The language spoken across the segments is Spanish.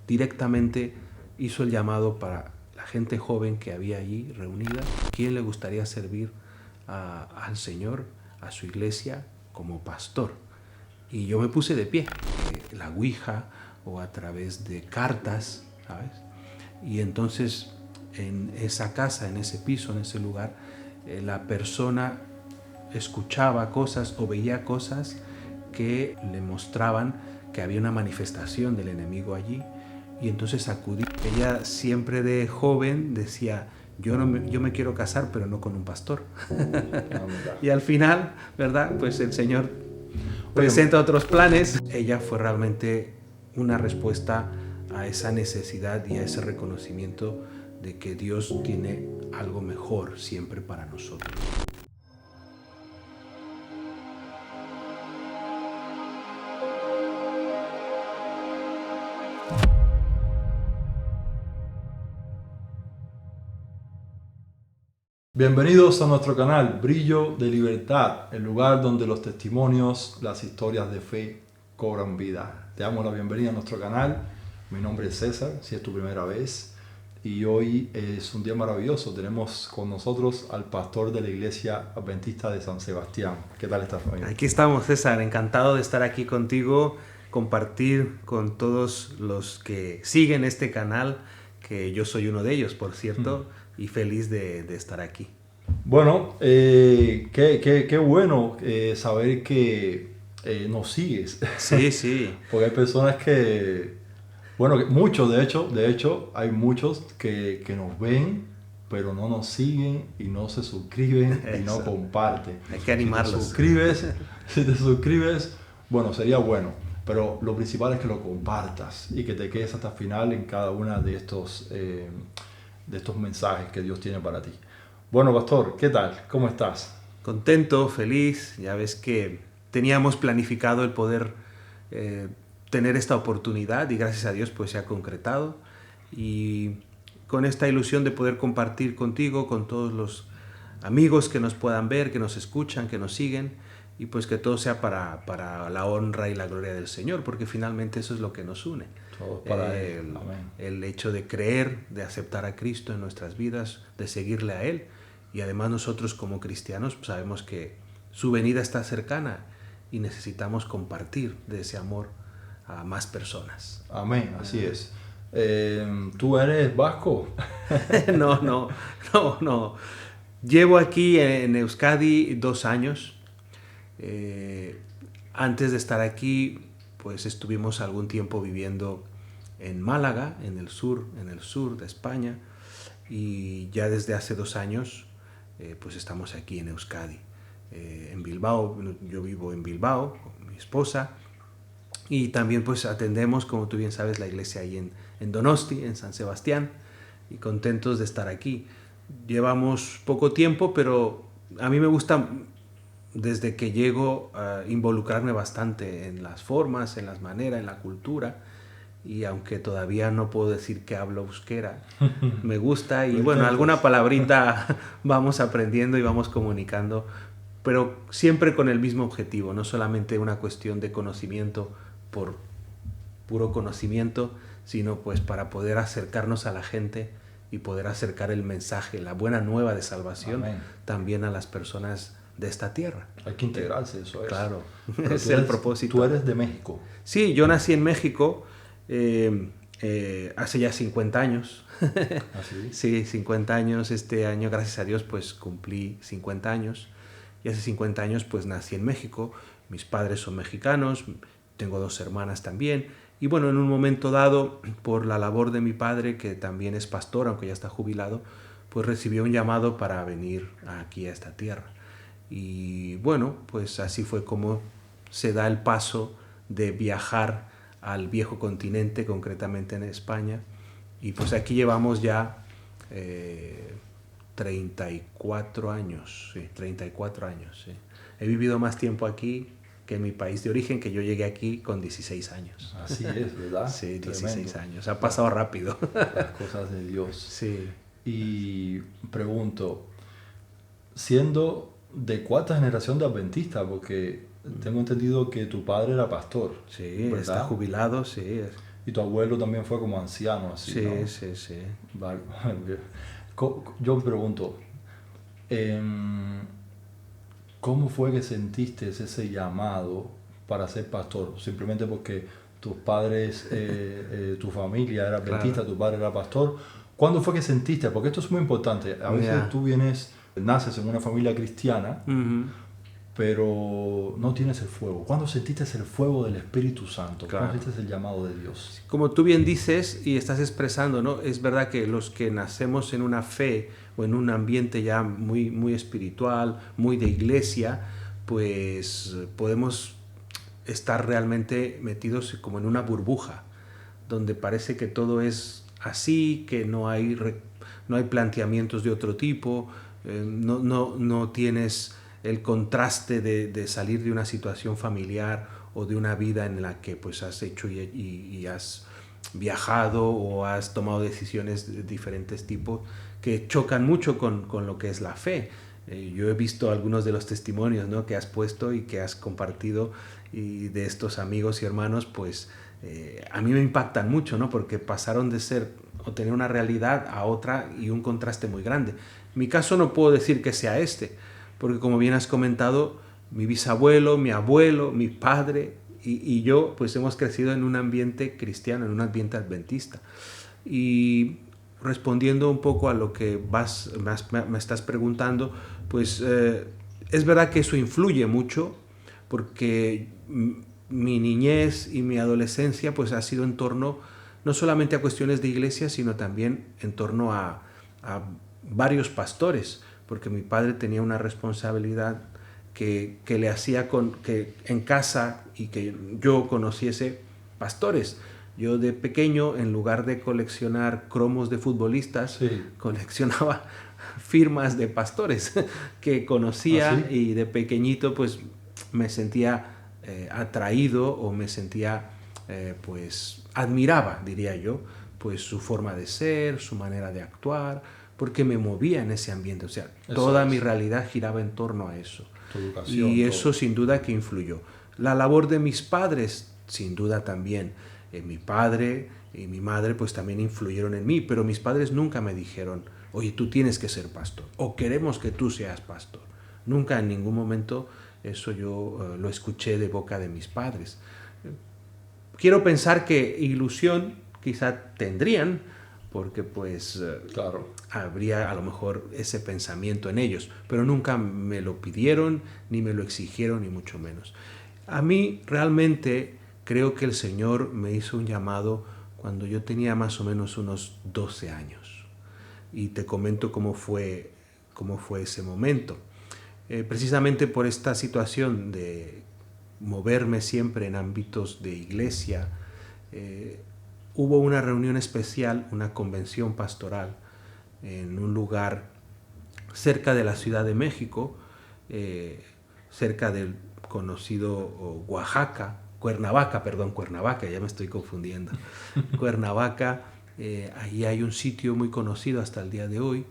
directamente hizo el llamado para la gente joven que había allí reunida. ¿Quién le gustaría servir al Señor, a su iglesia, como pastor? Y yo me puse de pie, la ouija o a través de cartas, ¿sabes? Y entonces en esa casa, en ese piso, en ese lugar, la persona escuchaba cosas o veía cosas que le mostraban que había una manifestación del enemigo allí, y entonces acudí. Ella siempre de joven decía, yo me quiero casar, pero no con un pastor. Y al final, ¿verdad? Pues el Señor presenta otros planes. Ella fue realmente una respuesta a esa necesidad y a ese reconocimiento de que Dios tiene algo mejor siempre para nosotros. Bienvenidos a nuestro canal Brillo de Libertad, el lugar donde los testimonios, las historias de fe cobran vida. Te damos la bienvenida a nuestro canal. Mi nombre es César, si es tu primera vez, y hoy es un día maravilloso. Tenemos con nosotros al pastor de la Iglesia Adventista de San Sebastián. ¿Qué tal estás, amigo? Aquí estamos, César, encantado de estar aquí contigo, compartir con todos los que siguen este canal, que yo soy uno de ellos, por cierto, y feliz de estar aquí. Bueno, qué bueno saber que nos sigues. Sí, sí. Porque hay personas que, bueno, muchos de hecho, hay muchos que nos ven, pero no nos siguen y no se suscriben y no comparten. Hay que animarlos. Si te suscribes, bueno, sería bueno. Pero lo principal es que lo compartas y que te quedes hasta el final en cada una de estos mensajes que Dios tiene para ti. Bueno, pastor, ¿qué tal? ¿Cómo estás? Contento, feliz. Ya ves que teníamos planificado el poder tener esta oportunidad y gracias a Dios pues se ha concretado. Y con esta ilusión de poder compartir contigo, con todos los amigos que nos puedan ver, que nos escuchan, que nos siguen, y pues que todo sea para la honra y la gloria del Señor, porque finalmente eso es lo que nos une. Todos para Él. Amén. El hecho de creer, de aceptar a Cristo en nuestras vidas, de seguirle a Él. Y además nosotros como cristianos sabemos que su venida está cercana y necesitamos compartir de ese amor a más personas. Amén, así es. ¿Tú eres vasco? No. Llevo aquí en Euskadi 2 años. Antes de estar aquí, pues estuvimos algún tiempo viviendo en Málaga, en el sur de España, y ya desde hace 2 años pues estamos aquí en Euskadi, en Bilbao. Yo vivo en Bilbao con mi esposa, y también pues atendemos, como tú bien sabes, la iglesia ahí en Donosti, en San Sebastián, y contentos de estar aquí. Llevamos poco tiempo, pero a mí me gusta desde que llego a involucrarme bastante en las formas, en las maneras, en la cultura. Y aunque todavía no puedo decir que hablo euskera, me gusta y bueno, alguna palabrita vamos aprendiendo y vamos comunicando, pero siempre con el mismo objetivo, no solamente una cuestión de conocimiento por puro conocimiento, sino pues para poder acercarnos a la gente y poder acercar el mensaje, la buena nueva de salvación. Amén. También a las personas de esta tierra. Hay que integrarse, eso es. Claro, es el propósito. Tú eres de México. Sí, yo nací en México hace ya 50 años. ¿Ah, sí? Sí, 50 años. Este año, gracias a Dios, pues cumplí 50 años. Y hace 50 años, pues nací en México. Mis padres son mexicanos, tengo 2 hermanas también. Y bueno, en un momento dado, por la labor de mi padre, que también es pastor, aunque ya está jubilado, pues recibió un llamado para venir aquí a esta tierra. Y bueno, pues así fue como se da el paso de viajar al viejo continente, concretamente en España. Y pues aquí llevamos ya 34 años, sí, 34 años. Sí. He vivido más tiempo aquí que en mi país de origen, que yo llegué aquí con 16 años. Así es, ¿verdad? Sí, 16 Tremendo. años. Ha pasado rápido. Las cosas de Dios. Sí. Y pregunto, siendo de cuarta generación de adventista, porque tengo entendido que tu padre era pastor. Sí, ¿verdad? está jubilado, sí. Y tu abuelo también fue como anciano, así, Sí, ¿no? sí, sí. Vale. Yo me pregunto, em, ¿cómo fue que sentiste ese llamado para ser pastor? Simplemente porque tus padres, tu familia era Claro. adventista, tu padre era pastor. ¿Cuándo fue que sentiste? Porque esto es muy importante. A veces Ya. tú naces en una familia cristiana, Ujú. pero no tienes el fuego. ¿Cuándo sentiste el fuego del Espíritu Santo? ¿Cuándo Claro. sentiste el llamado de Dios? Como tú bien dices y estás expresando, ¿no? Es verdad que los que nacemos en una fe o en un ambiente ya muy, muy espiritual, muy de iglesia, pues podemos estar realmente metidos como en una burbuja, donde parece que todo es así, que no hay planteamientos de otro tipo, no tienes el contraste de salir de una situación familiar o de una vida en la que pues has hecho y has viajado o has tomado decisiones de diferentes tipos que chocan mucho con lo que es la fe. Yo he visto algunos de los testimonios, ¿no?, que has puesto y que has compartido y de estos amigos y hermanos, pues a mí me impactan mucho, ¿no?, porque pasaron de ser o tener una realidad a otra y un contraste muy grande. En mi caso no puedo decir que sea este, porque como bien has comentado, mi bisabuelo, mi abuelo, mi padre y yo pues hemos crecido en un ambiente cristiano, en un ambiente adventista. Y respondiendo un poco a lo que me estás preguntando, pues es verdad que eso influye mucho porque mi niñez y mi adolescencia pues ha sido en torno no solamente a cuestiones de iglesia, sino también en torno a varios pastores, porque mi padre tenía una responsabilidad que le hacía que en casa y que yo conociese pastores. Yo de pequeño, en lugar de coleccionar cromos de futbolistas, Sí. coleccionaba firmas de pastores que ¿Ah, conocía, sí? y de pequeñito pues me sentía atraído o me sentía pues admiraba, diría yo, pues su forma de ser, su manera de actuar, porque me movía en ese ambiente, o sea, Eso toda mi es. realidad giraba en torno a eso. Tu Y educación, eso todo. sin duda que influyó. La labor de mis padres, sin duda también. Mi padre y mi madre pues también influyeron en mí, pero mis padres nunca me dijeron, oye, tú tienes que ser pastor, o queremos que tú seas pastor. Nunca en ningún momento eso yo lo escuché de boca de mis padres. Quiero pensar que ilusión quizá tendrían, porque pues Claro. habría a lo mejor ese pensamiento en ellos, pero nunca me lo pidieron, ni me lo exigieron, ni mucho menos. A mí realmente creo que el Señor me hizo un llamado cuando yo tenía más o menos unos 12 años. Y te comento cómo fue ese momento. Precisamente por esta situación de moverme siempre en ámbitos de iglesia, hubo una reunión especial, una convención pastoral, en un lugar cerca de la Ciudad de México, cerca del conocido Cuernavaca, ya me estoy confundiendo. Cuernavaca, ahí hay un sitio muy conocido hasta el día de hoy,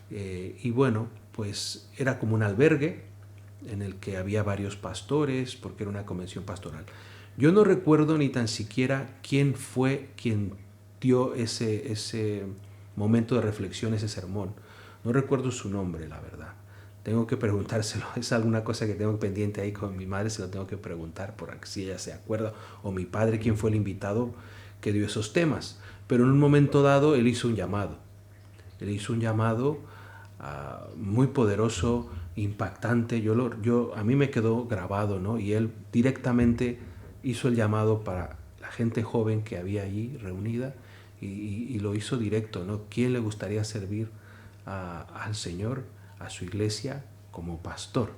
y bueno, pues era como un albergue en el que había varios pastores, porque era una convención pastoral. Yo no recuerdo ni tan siquiera quién fue quien dio ese momento de reflexión, ese sermón. No recuerdo su nombre, la verdad. Tengo que preguntárselo. Es alguna cosa que tengo pendiente ahí con mi madre, se lo tengo que preguntar por si ella se acuerda. O mi padre, quién fue el invitado que dio esos temas. Pero en un momento dado, él hizo un llamado. Él hizo un llamado muy poderoso, impactante. A mí me quedó grabado, ¿no? Y él directamente hizo el llamado para la gente joven que había allí reunida y lo hizo directo, ¿no? ¿Quién le gustaría servir al Señor, a su iglesia, como pastor?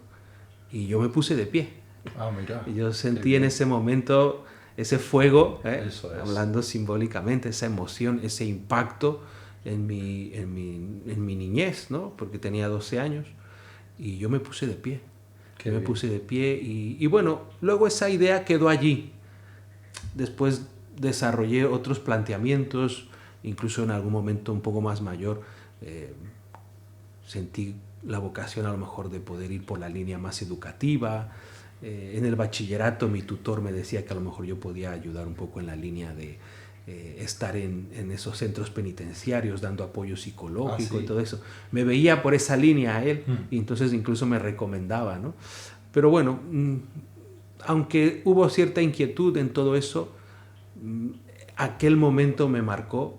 Y yo me puse de pie. Ah, mira. Y yo Qué sentí en bien. ese momento ese fuego, Eso es. hablando simbólicamente, esa emoción, ese impacto en mi niñez, ¿no? Porque tenía 12 años y yo me puse de pie. Qué Yo me bien. puse de pie y bueno, luego esa idea quedó allí. Después desarrollé otros planteamientos, incluso en algún momento un poco más mayor, sentí la vocación a lo mejor de poder ir por la línea más educativa. En el bachillerato mi tutor me decía que a lo mejor yo podía ayudar un poco en la línea estar en esos centros penitenciarios dando apoyo psicológico sí. y todo eso. Me veía por esa línea a él y entonces incluso me recomendaba, ¿no? Pero bueno, aunque hubo cierta inquietud en todo eso, aquel momento me marcó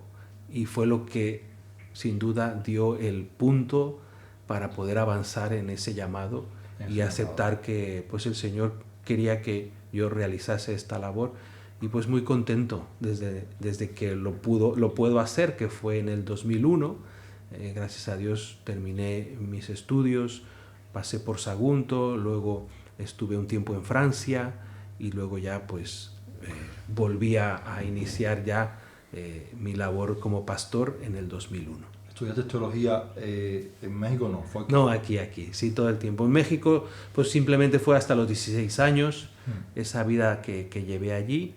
y fue lo que sin duda dio el punto para poder avanzar en ese llamado y aceptar que pues el Señor quería que yo realizase esta labor, y pues muy contento desde que lo puedo hacer, que fue en el 2001. Gracias a Dios terminé mis estudios, pasé por Sagunto, luego estuve un tiempo en Francia y luego ya pues volví a iniciar ya mi labor como pastor en el 2001. ¿Estudiaste teología en México o no? ¿Fue aquí? No, aquí, sí, todo el tiempo. En México, pues simplemente fue hasta los 16 años, esa vida que llevé allí,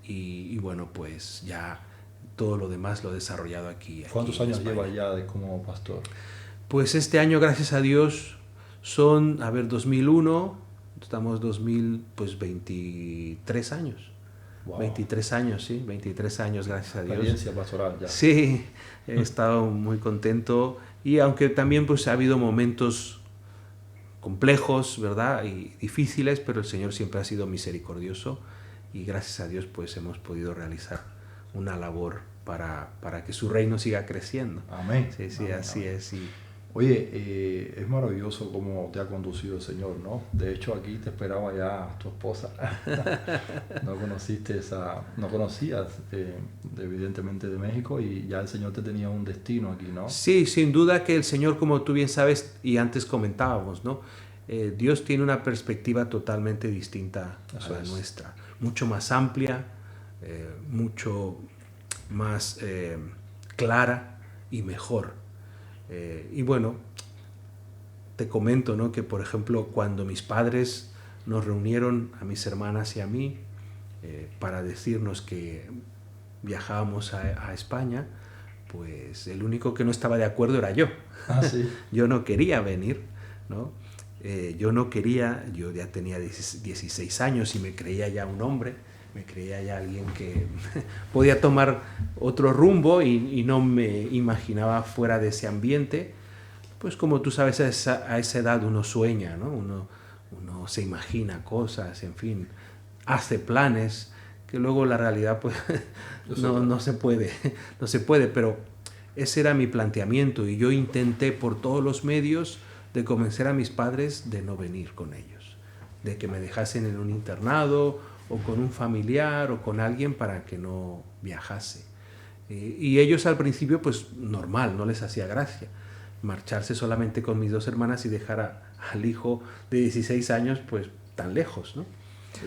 y bueno, pues ya todo lo demás lo he desarrollado aquí. ¿Cuántos años llevas ya como pastor? Pues este año, gracias a Dios, son, 2001, estamos 2000, pues 23 años. Wow. 23 años, sí, 23 años, gracias a Dios. Experiencia pastoral ya. Sí, he estado muy contento, y aunque también pues ha habido momentos complejos, ¿verdad? Y difíciles, pero el Señor siempre ha sido misericordioso y gracias a Dios pues hemos podido realizar una labor para que su reino siga creciendo. Amén. Sí, sí, amén, así amén. es. Sí. Oye, es maravilloso cómo te ha conducido el Señor, ¿no? De hecho, aquí te esperaba ya tu esposa. No conocías evidentemente de México, y ya el Señor te tenía un destino aquí, ¿no? Sí, sin duda que el Señor, como tú bien sabes y antes comentábamos, ¿no? Dios tiene una perspectiva totalmente distinta a la nuestra, mucho más amplia, mucho más clara y mejor. Y bueno, te comento, ¿no? Que por ejemplo cuando mis padres nos reunieron a mis hermanas y a mí para decirnos que viajábamos a España, pues el único que no estaba de acuerdo era yo. ¿Sí? Yo no quería venir, ¿no? Yo no quería, yo ya tenía 16 años y me creía ya un hombre, me creía ya alguien que podía tomar otro rumbo y no me imaginaba fuera de ese ambiente. Pues como tú sabes, a esa edad uno sueña, ¿no? Uno se imagina cosas, en fin, hace planes que luego la realidad pues no se puede, pero ese era mi planteamiento y yo intenté por todos los medios de convencer a mis padres de no venir con ellos, de que me dejasen en un internado o con un familiar o con alguien para que no viajase. Y ellos al principio pues normal, no les hacía gracia marcharse solamente con mis dos hermanas y dejar al hijo de 16 años pues tan lejos, ¿no?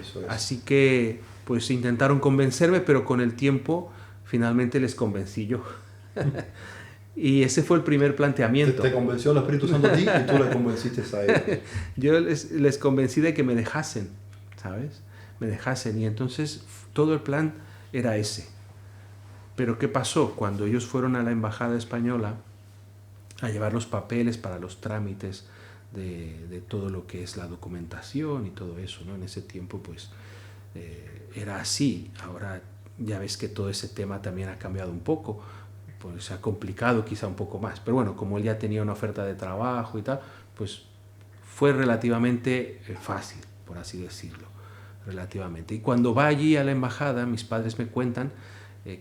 Eso es. Así que pues intentaron convencerme, pero con el tiempo finalmente les convencí yo. Y ese fue el primer planteamiento. Te convenció el Espíritu Santo a ti y tú le convenciste a él. Yo les convencí de que me dejasen, ¿sabes? Me dejasen, y entonces todo el plan era ese. Pero ¿qué pasó? Cuando ellos fueron a la embajada española a llevar los papeles para los trámites de todo lo que es la documentación y todo eso, ¿no? En ese tiempo pues era así. Ahora ya ves que todo ese tema también ha cambiado un poco, pues se ha complicado quizá un poco más, pero bueno, como él ya tenía una oferta de trabajo y tal, pues fue relativamente fácil, por así decirlo, relativamente. Y cuando va allí a la embajada, mis padres me cuentan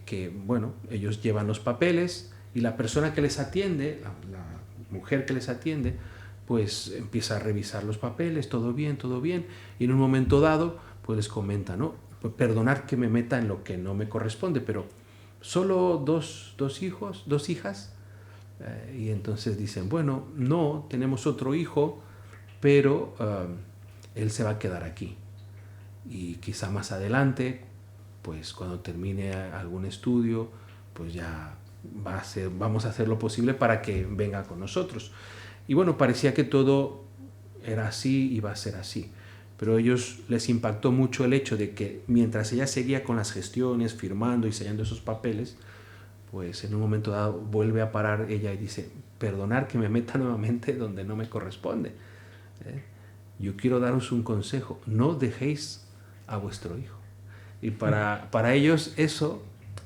que, bueno, ellos llevan los papeles y la persona que les atiende, la mujer que les atiende, pues empieza a revisar los papeles, todo bien, y en un momento dado, pues les comenta, ¿no? Perdonar que me meta en lo que no me corresponde, pero solo dos hijas, y entonces dicen, bueno, no, tenemos otro hijo, pero él se va a quedar aquí, y quizá más adelante, pues cuando termine algún estudio, pues ya vamos a hacer lo posible para que venga con nosotros. Y bueno, parecía que todo era así y va a ser así. Pero a ellos les impactó mucho el hecho de que mientras ella seguía con las gestiones, firmando y sellando esos papeles, pues en un momento dado vuelve a parar ella y dice, perdonar que me meta nuevamente donde no me corresponde. Yo quiero daros un consejo, no dejéis a vuestro hijo. Y para ellos eso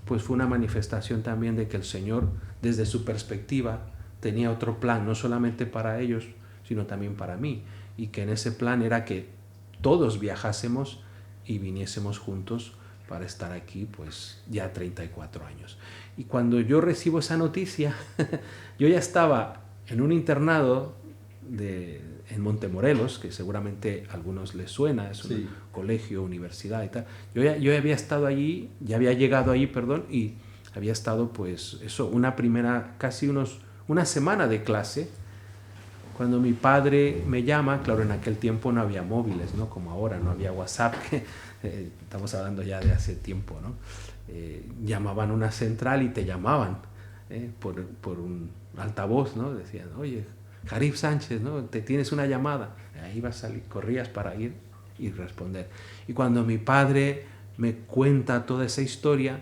pues fue una manifestación también de que el Señor, desde su perspectiva, tenía otro plan, no solamente para ellos, sino también para mí, y que en ese plan era que todos viajásemos y viniésemos juntos para estar aquí pues ya 34 años. Y cuando yo recibo esa noticia, yo ya estaba en un internado en Montemorelos, que seguramente a algunos les suena, es un colegio, universidad y tal. Yo había estado allí, ya había llegado allí, perdón, y había estado pues eso, una semana de clase, cuando mi padre me llama. Claro, en aquel tiempo no había móviles, ¿no? Como ahora, no había WhatsApp, estamos hablando ya de hace tiempo, ¿no? Llamaban a una central y te llamaban por un altavoz, ¿no? Decían, oye, Jarif Sánchez, ¿no? Te tienes una llamada. Ahí vas a salir, corrías para ir y responder. Y cuando mi padre me cuenta toda esa historia,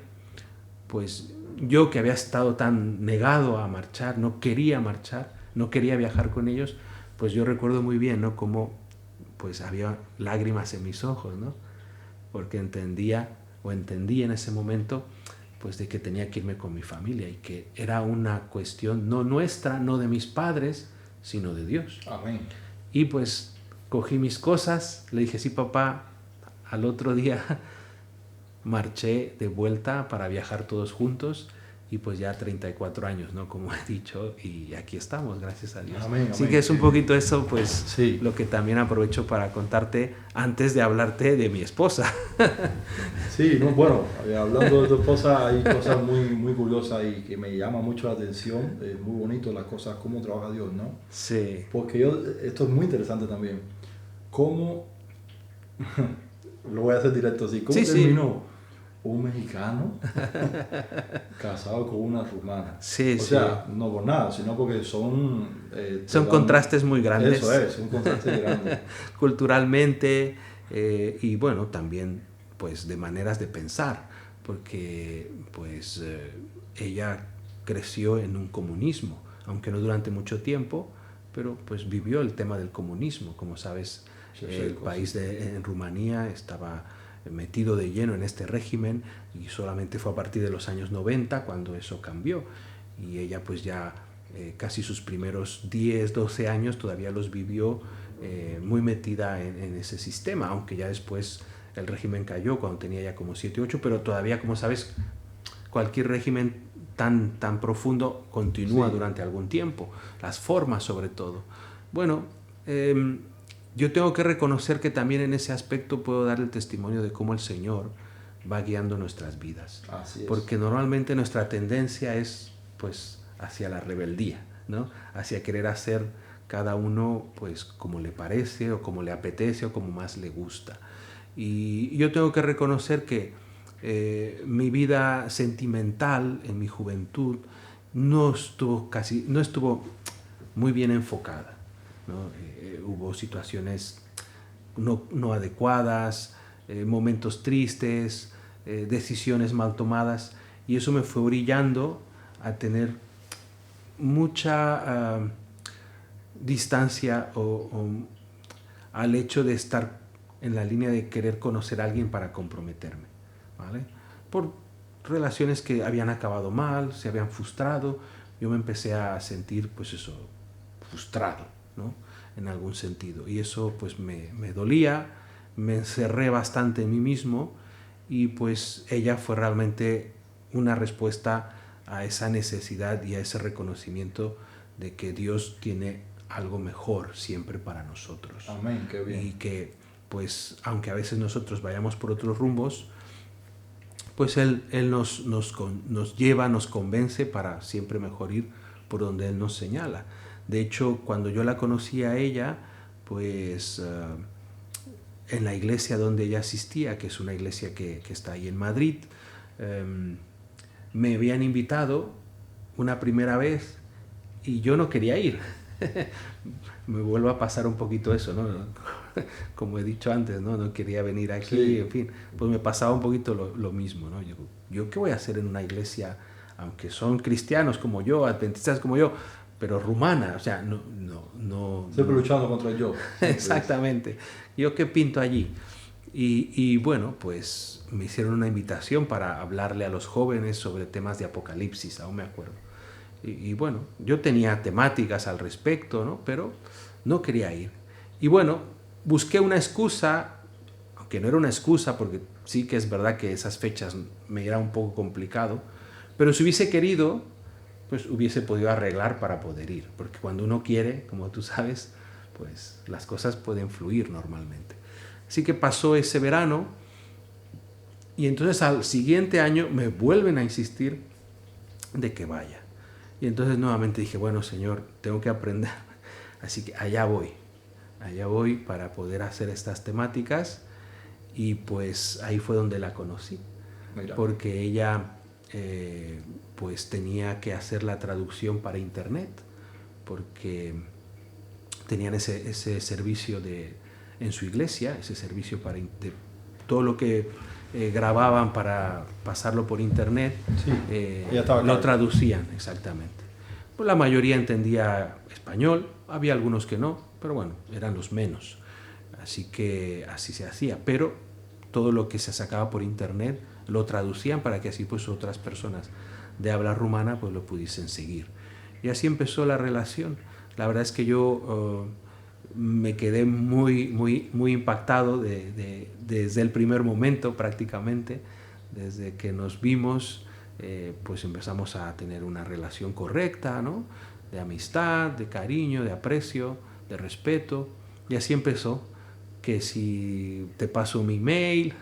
pues yo, que había estado tan negado a marchar, no quería marchar, no quería viajar con ellos, pues yo recuerdo muy bien, ¿no? Cómo pues había lágrimas en mis ojos, ¿no? Porque entendí en ese momento pues de que tenía que irme con mi familia y que era una cuestión no nuestra, no de mis padres, sino de Dios. Amén. Y pues cogí mis cosas, le dije, sí, papá. Al otro día marché de vuelta para viajar todos juntos, y pues ya 34 años, ¿no? Como he dicho, y aquí estamos, gracias a Dios. Amén, Así amén. que es un poquito eso, pues, sí, lo que también aprovecho para contarte antes de hablarte de mi esposa. Sí, no, bueno, hablando de tu esposa, hay cosas muy, muy curiosas y que me llama mucho la atención. Es muy bonito las cosas, cómo trabaja Dios, ¿no? Sí. Porque esto es muy interesante también. ¿Cómo, lo voy a hacer directo así, cómo terminó un mexicano casado con una rumana? Sí, o sea, no por nada, sino porque son contrastes muy grandes. Eso es, un contraste grande. Culturalmente, y bueno, también pues de maneras de pensar, porque pues ella creció en un comunismo, aunque no durante mucho tiempo, pero pues vivió el tema del comunismo. Como sabes, el país en Rumanía estaba metido de lleno en este régimen, y solamente fue a partir de los años 90 cuando eso cambió, y ella pues ya casi sus primeros 10, 12 años todavía los vivió muy metida en ese sistema, aunque ya después el régimen cayó cuando tenía ya como 7, 8, pero todavía, como sabes, cualquier régimen tan profundo continúa durante algún tiempo, las formas sobre todo. Bueno, yo tengo que reconocer que también en ese aspecto puedo dar el testimonio de cómo el Señor va guiando nuestras vidas. Así es. Porque normalmente nuestra tendencia es pues hacia la rebeldía, ¿no? Hacia querer hacer cada uno pues como le parece o como le apetece o como más le gusta. Y yo tengo que reconocer que mi vida sentimental en mi juventud no estuvo muy bien enfocada, ¿no? Hubo situaciones no adecuadas, momentos tristes, decisiones mal tomadas, y eso me fue orillando a tener mucha distancia al hecho de estar en la línea de querer conocer a alguien para comprometerme, ¿vale? Por relaciones que habían acabado mal, se habían frustrado, yo me empecé a sentir pues eso, frustrado, ¿no? En algún sentido, y eso pues me dolía, me encerré bastante en mí mismo, y pues ella fue realmente una respuesta a esa necesidad y a ese reconocimiento de que Dios tiene algo mejor siempre para nosotros. Amén, qué bien. Y que pues aunque a veces nosotros vayamos por otros rumbos, pues Él nos lleva, nos convence para siempre mejor ir por donde Él nos señala. De hecho, cuando yo la conocí a ella, pues en la iglesia donde ella asistía, que es una iglesia que está ahí en Madrid, me habían invitado una primera vez y yo no quería ir. Me vuelve a pasar un poquito eso, ¿no? Como he dicho antes, no quería venir aquí, en fin, pues me pasaba un poquito lo mismo, ¿no? Yo ¿qué voy a hacer en una iglesia, aunque son cristianos como yo, adventistas como yo, pero rumana? O sea, no. Siempre luchando contra el yo. Exactamente. ¿Yo qué pinto allí? Y bueno, pues me hicieron una invitación para hablarle a los jóvenes sobre temas de Apocalipsis, aún me acuerdo. Y bueno, yo tenía temáticas al respecto, ¿no? Pero no quería ir. Y bueno, busqué una excusa, aunque no era una excusa, porque sí que es verdad que esas fechas me era un poco complicado, pero si hubiese querido, pues hubiese podido arreglar para poder ir, porque cuando uno quiere, como tú sabes, pues las cosas pueden fluir normalmente. Así que pasó ese verano y entonces al siguiente año me vuelven a insistir de que vaya. Y entonces nuevamente dije, bueno, Señor, tengo que aprender. Así que allá voy para poder hacer estas temáticas. Y pues ahí fue donde la conocí. Mira. Porque ella pues tenía que hacer la traducción para internet, porque tenían ese servicio en su iglesia, ese servicio de todo lo que grababan para pasarlo por internet, Sí, lo traducían exactamente. Pues la mayoría entendía español, había algunos que no, pero bueno, eran los menos. Así que así se hacía, pero todo lo que se sacaba por internet lo traducían para que así pues otras personas de habla rumana pues lo pudiesen seguir. Y así empezó la relación. La verdad es que yo me quedé muy impactado desde el primer momento prácticamente, desde que nos vimos, pues empezamos a tener una relación correcta, ¿no? De amistad, de cariño, de aprecio, de respeto, y así empezó. Que si te paso mi email,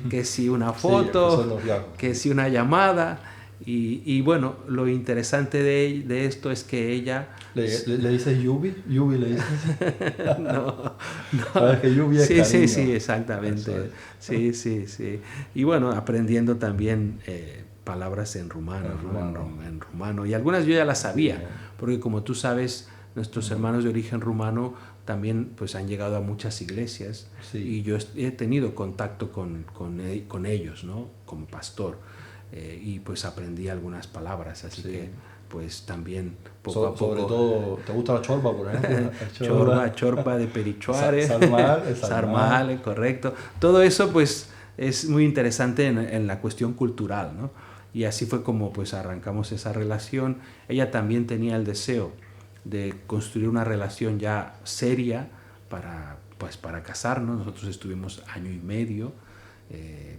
que si una foto, que si una llamada. Y bueno, lo interesante de esto es que ella... ¿Le dices Yubi? ¿Yubi le dices? No. Sabes que Yubi es cariño. Sí, exactamente. Sí. Y bueno, aprendiendo también palabras en rumano, en rumano. Y algunas yo ya las sabía, porque como tú sabes, nuestros hermanos de origen rumano también pues han llegado a muchas iglesias, y yo he tenido contacto con ellos, ¿no? Como pastor, y pues aprendí algunas palabras, así que pues también poco a poco. Sobre todo, ¿te gusta la chorba, por ejemplo? Chorba de Perichuare, Sarmal, correcto. Todo eso pues es muy interesante en la cuestión cultural, ¿no? Y así fue como pues arrancamos esa relación. Ella también tenía el deseo de construir una relación ya seria para casarnos. Nosotros estuvimos año y medio,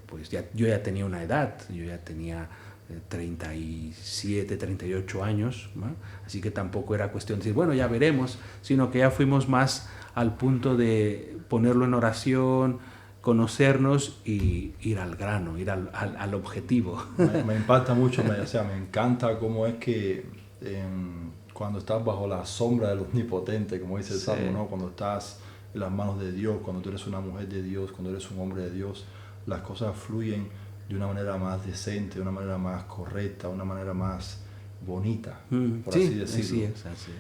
pues yo ya tenía una edad, yo ya tenía 37, 38 años, ¿no? Así que tampoco era cuestión de decir, bueno, ya veremos, sino que ya fuimos más al punto de ponerlo en oración, conocernos y ir al grano, ir al objetivo. Me impacta mucho, me encanta cómo es que cuando estás bajo la sombra del Omnipotente, como dice el Salmo, ¿no? Cuando estás en las manos de Dios, cuando tú eres una mujer de Dios, cuando eres un hombre de Dios, las cosas fluyen de una manera más decente, de una manera más correcta, de una manera más bonita, por así decirlo. Así.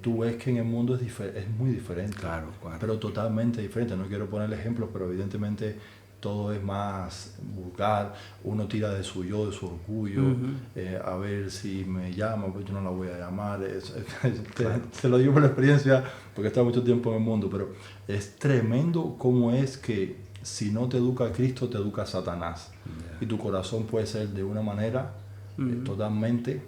Tú ves que en el mundo es muy diferente, claro. Pero totalmente diferente. No quiero poner ejemplos, pero evidentemente todo es más vulgar. Uno tira de su yo, de su orgullo, a ver si me llama, pues yo no la voy a llamar. Te lo digo por experiencia, porque he estado mucho tiempo en el mundo, pero es tremendo cómo es que si no te educa Cristo, te educa Satanás. Y tu corazón puede ser de una manera totalmente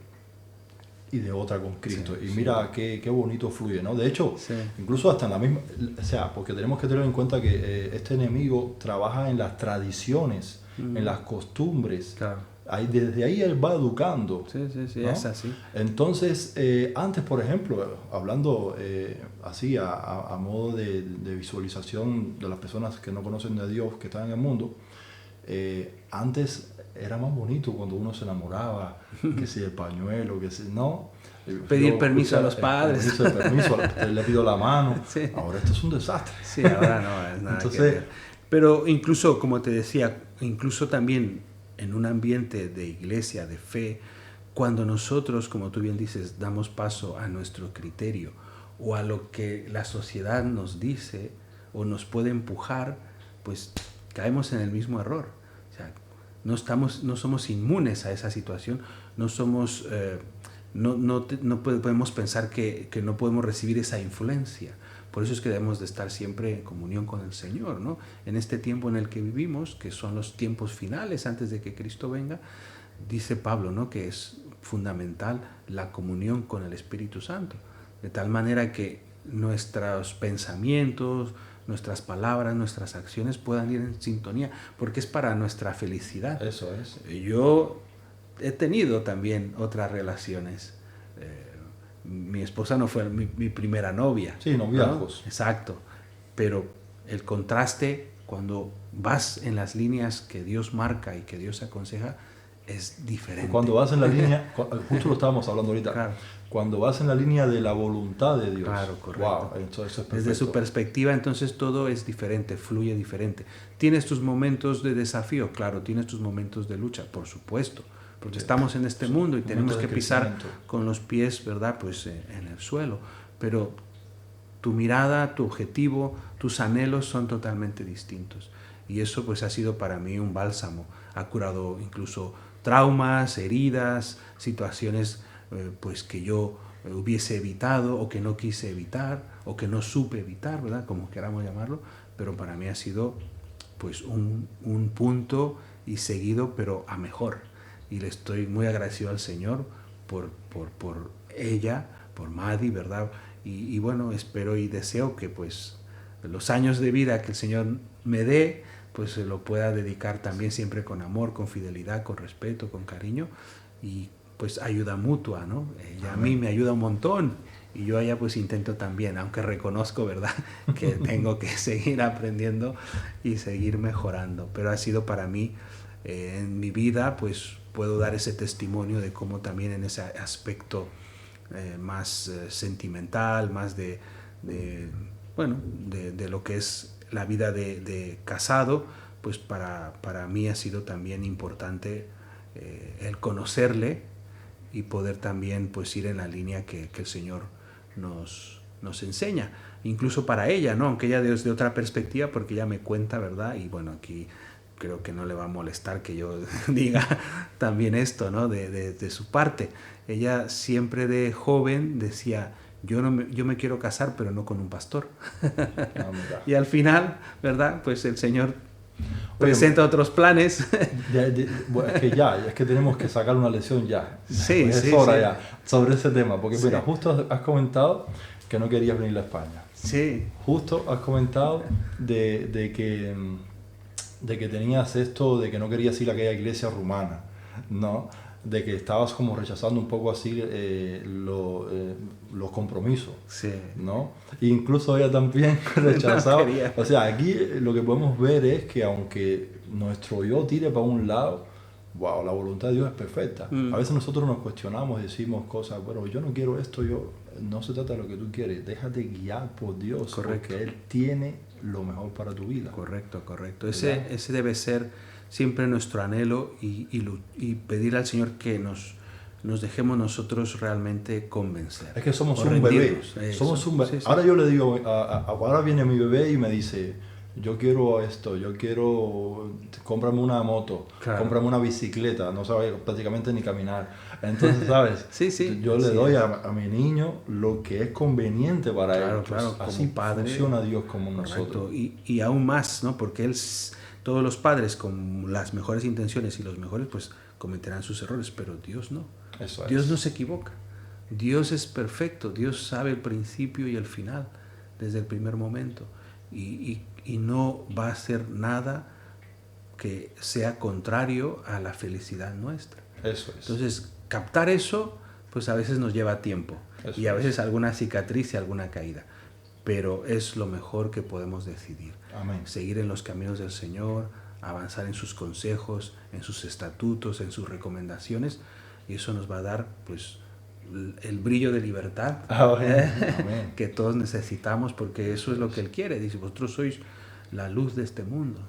y de otra con Cristo. Y mira qué bonito fluye, ¿no? De hecho, incluso hasta en la misma... O sea, porque tenemos que tener en cuenta que este enemigo trabaja en las tradiciones, en las costumbres. Claro. Desde ahí él va educando. Sí, ¿no? es así. Entonces, antes, por ejemplo, hablando así a modo de visualización de las personas que no conocen de Dios, que están en el mundo, antes era más bonito cuando uno se enamoraba, que si el pañuelo, que si no. Pedir permiso a los padres. Le pido la mano. Ahora esto es un desastre. Sí, ahora no es nada. Entonces, que ver. Pero incluso, como te decía, incluso también en un ambiente de iglesia, de fe, cuando nosotros, como tú bien dices, damos paso a nuestro criterio o a lo que la sociedad nos dice o nos puede empujar, pues caemos en el mismo error. O sea, no somos inmunes a esa situación, no podemos pensar que no podemos recibir esa influencia, Por eso es que debemos de estar siempre en comunión con el Señor, ¿no? En este tiempo en el que vivimos, que son los tiempos finales antes de que Cristo venga, dice Pablo, ¿no? Que es fundamental la comunión con el Espíritu Santo, de tal manera que nuestros pensamientos, nuestras palabras, nuestras acciones puedan ir en sintonía, porque es para nuestra felicidad. Eso es. Yo he tenido también otras relaciones. Mi esposa no fue mi primera novia. Sí, noviazgos. ¿No? Exacto. Pero el contraste, cuando vas en las líneas que Dios marca y que Dios aconseja, es diferente. Cuando vas en la línea, justo lo estábamos hablando ahorita, claro. Cuando vas en la línea de la voluntad de Dios. Claro, correcto. Wow, eso es perfecto. Desde su perspectiva, entonces todo es diferente, fluye diferente. ¿Tienes tus momentos de desafío? Claro, tienes tus momentos de lucha, por supuesto, porque estamos en este mundo y tenemos que pisar con los pies, ¿verdad? Pues en el suelo. Pero tu mirada, tu objetivo, tus anhelos son totalmente distintos. Y eso pues ha sido para mí un bálsamo. Ha curado incluso traumas, heridas, situaciones pues que yo hubiese evitado o que no quise evitar o que no supe evitar, ¿verdad? Como queramos llamarlo, pero para mí ha sido pues un punto y seguido, pero a mejor. Y le estoy muy agradecido al Señor por ella, por Madi, ¿verdad? Y bueno, espero y deseo que pues los años de vida que el Señor me dé, pues se lo pueda dedicar también siempre con amor, con fidelidad, con respeto, con cariño y pues ayuda mutua, ¿no? Ella a mí me ayuda un montón y yo a ella pues intento también, aunque reconozco, ¿verdad?, que tengo que seguir aprendiendo y seguir mejorando, pero ha sido para mí en mi vida, pues puedo dar ese testimonio de cómo también en ese aspecto más sentimental, más de lo que es la vida de casado, pues para mí ha sido también importante el conocerle y poder también pues ir en la línea que el Señor nos enseña, incluso para ella, ¿no? Aunque ella desde otra perspectiva, porque ella me cuenta, ¿verdad? Y bueno, aquí creo que no le va a molestar que yo diga también esto, ¿no? De su parte. Ella siempre de joven decía, yo me quiero casar, pero no con un pastor. Y al final, ¿verdad? Pues el Señor presenta otros planes. Es que tenemos que sacar una lección ya. Sí, pues sí, es hora sí. ya, sobre ese tema. Porque Sí. mira, justo has comentado que no querías venir a España. Sí. Justo has comentado de que tenías esto, de que no querías ir a aquella iglesia rumana, ¿no? De que estabas como rechazando un poco así los compromisos, Sí. ¿no? Incluso ella también rechazaba. No quería. O sea, aquí lo que podemos ver es que aunque nuestro yo tire para un lado, wow, la voluntad de Dios es perfecta. A veces nosotros nos cuestionamos, decimos cosas, bueno, yo no quiero esto, no se trata de lo que tú quieres, déjate guiar por Dios, Correcto. porque Él tiene lo mejor para tu vida. Correcto. Ese debe ser siempre nuestro anhelo y pedir al Señor que nos dejemos nosotros realmente convencer. Es que somos o un bebé. rendirnos. Somos un bebé. Sí, sí. Ahora yo le digo, ahora viene mi bebé y me dice, yo quiero esto, yo quiero, cómprame una moto, Claro. cómprame una bicicleta, no sabe prácticamente ni caminar. Entonces, ¿sabes? Sí. Yo le Sí. doy a mi niño lo que es conveniente para Claro, él. Pues claro, así como padre. funciona Dios como Correcto. nosotros. Y aún más, ¿no? Porque todos los padres con las mejores intenciones y los mejores, pues cometerán sus errores, pero Dios no. Eso es. Dios no se equivoca. Dios es perfecto. Dios sabe el principio y el final desde el primer momento. Y no va a hacer nada que sea contrario a la felicidad nuestra. Eso es. Entonces, captar eso, pues a veces nos lleva tiempo. Eso y a es. veces alguna cicatriz y alguna caída. Pero es lo mejor que podemos decidir. Amén. Seguir en los caminos del Señor, avanzar en sus consejos, en sus estatutos, en sus recomendaciones. Y eso nos va a dar, pues, el brillo de libertad Amén. que todos necesitamos, porque eso es lo que Él quiere. Dice, vosotros sois la luz de este mundo.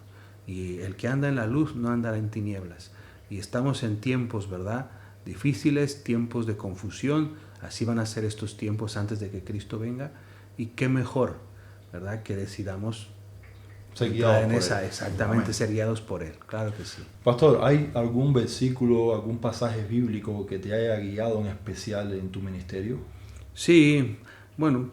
Y el que anda en la luz no andará en tinieblas. Y estamos en tiempos, ¿verdad?, difíciles, tiempos de confusión. Así van a ser estos tiempos antes de que Cristo venga. Y qué mejor, ¿verdad?, que decidamos Ser guiados por Él. Exactamente, Amén. ser guiados por Él. Claro que sí. Pastor, ¿hay algún versículo, algún pasaje bíblico que te haya guiado en especial en tu ministerio? Sí, bueno,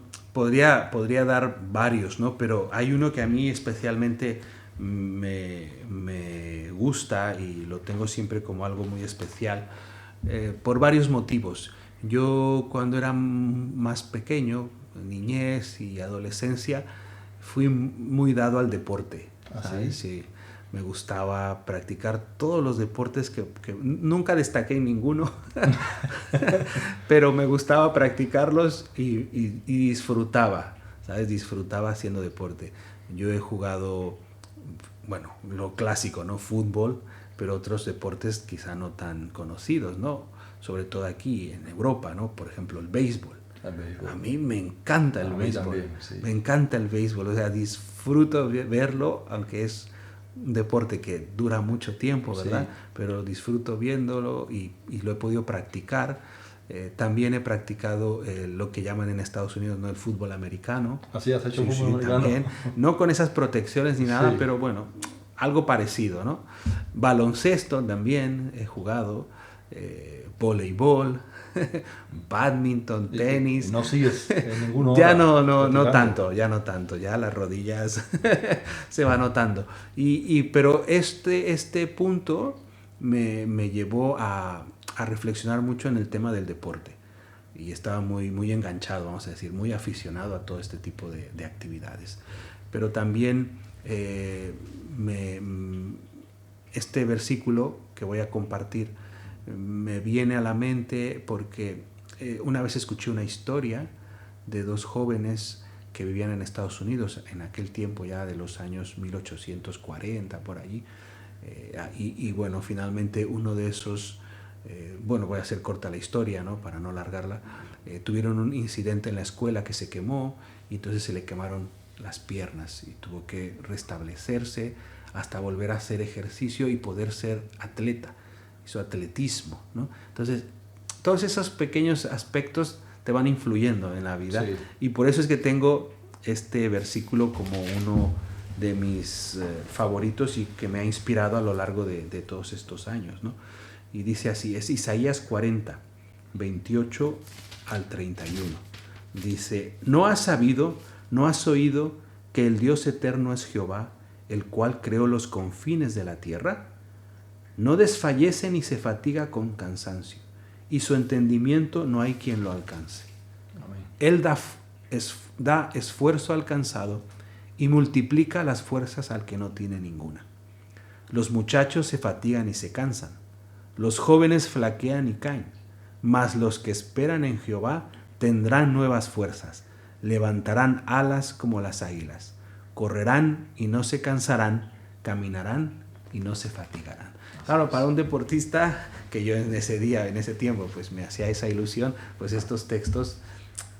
podría dar varios, ¿no? Pero hay uno que a mí especialmente me gusta y lo tengo siempre como algo muy especial por varios motivos. Yo cuando era más pequeño, niñez y adolescencia, fui muy dado al deporte, ¿sabes? Sí, me gustaba practicar todos los deportes que nunca destaqué en ninguno, pero me gustaba practicarlos y disfrutaba, ¿sabes? Disfrutaba haciendo deporte. Yo he jugado, bueno, lo clásico, ¿no? Fútbol, pero otros deportes quizá no tan conocidos, ¿no? Sobre todo aquí en Europa, ¿no? Por ejemplo, el béisbol. A mí me encanta el béisbol. También, sí. Me encanta el béisbol, o sea, disfruto verlo, aunque es un deporte que dura mucho tiempo, ¿verdad? Sí. Pero disfruto viéndolo y lo he podido practicar. También he practicado lo que llaman en Estados Unidos, ¿no? El fútbol americano. Así has hecho fútbol americano. También. No con esas protecciones ni nada, pero bueno, algo parecido, ¿no? Baloncesto también he jugado, voleibol, badminton, tenis. No sigues en ninguno. Ya no tanto, ya las rodillas se va notando. Pero este punto me llevó a reflexionar mucho en el tema del deporte. Y estaba muy enganchado, vamos a decir, muy aficionado a todo este tipo de actividades. Pero también este versículo que voy a compartir me viene a la mente porque una vez escuché una historia de dos jóvenes que vivían en Estados Unidos en aquel tiempo ya de los años 1840 por allí, y bueno, finalmente uno de esos, bueno, voy a hacer corta la historia, ¿no? Para no alargarla, tuvieron un incidente en la escuela que se quemó y entonces se le quemaron las piernas y tuvo que restablecerse hasta volver a hacer ejercicio y poder ser atleta, hizo atletismo, ¿no? Entonces todos esos pequeños aspectos te van influyendo en la vida, sí. Y por eso es que tengo este versículo como uno de mis favoritos y que me ha inspirado a lo largo de todos estos años, ¿no? Y dice así, es Isaías 40, 28 al 31. Dice, ¿no has sabido, no has oído que el Dios eterno es Jehová, el cual creó los confines de la tierra? No desfallece ni se fatiga con cansancio, y su entendimiento no hay quien lo alcance. Amén. Él da esfuerzo al cansado y multiplica las fuerzas al que no tiene ninguna. Los muchachos se fatigan y se cansan, los jóvenes flaquean y caen, mas los que esperan en Jehová tendrán nuevas fuerzas, levantarán alas como las águilas, correrán y no se cansarán, caminarán y no se fatigarán. Claro, para un deportista, que yo en ese tiempo, pues me hacía esa ilusión, pues estos textos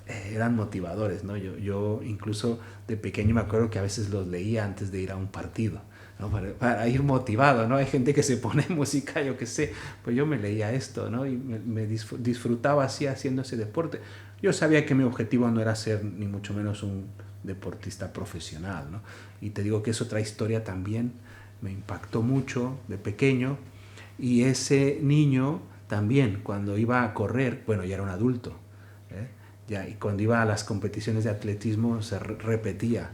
eran motivadores, ¿no? Yo incluso de pequeño me acuerdo que a veces los leía antes de ir a un partido, ¿no? Para ir motivado, ¿no? Hay gente que se pone música, yo qué sé, pues yo me leía esto, ¿no? Y me disfrutaba así haciendo ese deporte. Yo sabía que mi objetivo no era ser ni mucho menos un deportista profesional, ¿no? Y te digo que es otra historia también, me impactó mucho de pequeño, y ese niño también cuando iba a correr, bueno, ya era un adulto, ya, y cuando iba a las competiciones de atletismo se repetía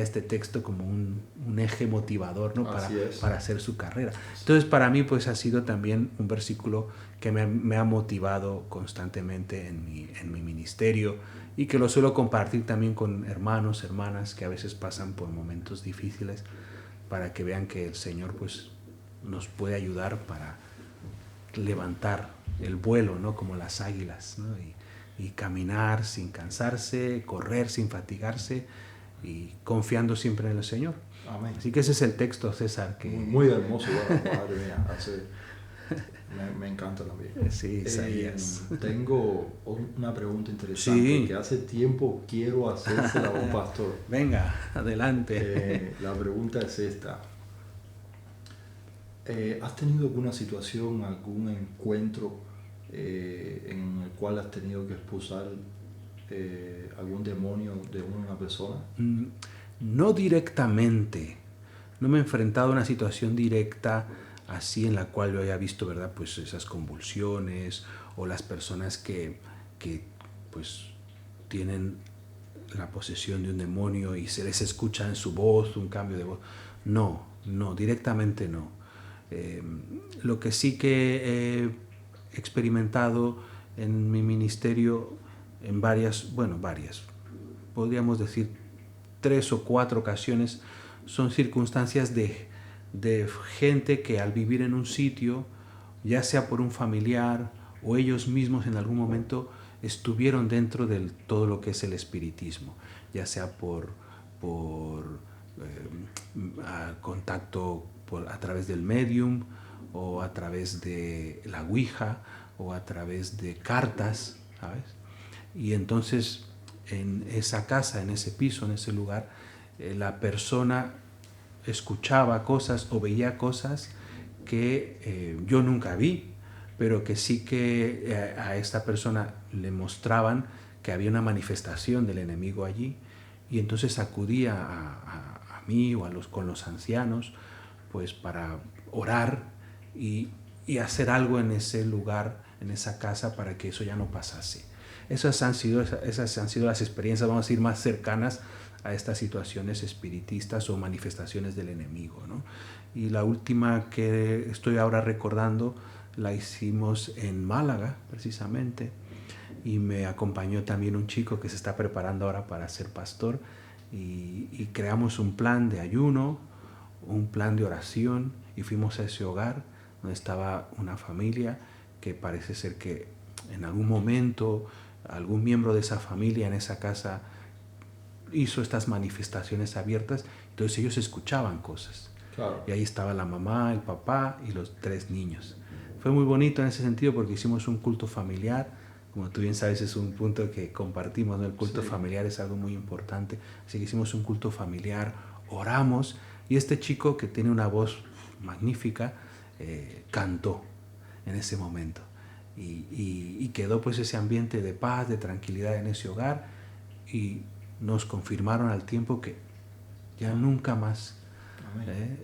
este texto como un eje motivador, ¿no? Para hacer su carrera. Entonces para mí pues ha sido también un versículo que me ha motivado constantemente en mi ministerio, y que lo suelo compartir también con hermanos, hermanas que a veces pasan por momentos difíciles, para que vean que el Señor pues nos puede ayudar para levantar el vuelo, ¿no? Como las águilas, ¿no? Y caminar sin cansarse, correr sin fatigarse y confiando siempre en el Señor. Amén. Así que ese es el texto, César. Que... Muy hermoso, bueno, madre mía, me encanta también. Sí, Isaías. Tengo una pregunta interesante, sí, que hace tiempo quiero hacérsela a un pastor. Venga, adelante. La pregunta es esta. ¿Has tenido alguna situación, algún encuentro en el cual has tenido que expulsar algún demonio de una persona? No directamente. No me he enfrentado a una situación directa así en la cual yo haya visto, ¿verdad?, pues esas convulsiones, o las personas que pues tienen la posesión de un demonio y se les escucha en su voz un cambio de voz. No, no, directamente no. Lo que sí que he experimentado en mi ministerio en varias, podríamos decir 3 o 4 ocasiones, son circunstancias de gente que al vivir en un sitio, ya sea por un familiar o ellos mismos en algún momento estuvieron dentro de todo lo que es el espiritismo, ya sea por contacto a través del medium o a través de la Ouija o a través de cartas, ¿sabes? Y entonces en esa casa, en ese piso, en ese lugar, la persona escuchaba cosas o veía cosas que yo nunca vi, pero que sí que a esta persona le mostraban que había una manifestación del enemigo allí, y entonces acudía a mí o con los ancianos pues para orar y hacer algo en ese lugar, en esa casa, para que eso ya no pasase. Esas han sido las experiencias, vamos a decir, más cercanas a estas situaciones espiritistas o manifestaciones del enemigo, ¿no? Y la última que estoy ahora recordando la hicimos en Málaga, precisamente, y me acompañó también un chico que se está preparando ahora para ser pastor, y creamos un plan de ayuno, un plan de oración, y fuimos a ese hogar donde estaba una familia que parece ser que en algún momento algún miembro de esa familia en esa casa hizo estas manifestaciones abiertas, entonces ellos escuchaban cosas. Claro. Y ahí estaba la mamá, el papá y los 3 niños. Fue muy bonito en ese sentido porque hicimos un culto familiar. Como tú bien sabes, es un punto que compartimos, ¿no? El culto familiar es algo muy importante. Así que hicimos un culto familiar, oramos, y este chico, que tiene una voz magnífica, cantó en ese momento. Y quedó pues ese ambiente de paz, de tranquilidad en ese hogar, y nos confirmaron al tiempo que ya nunca más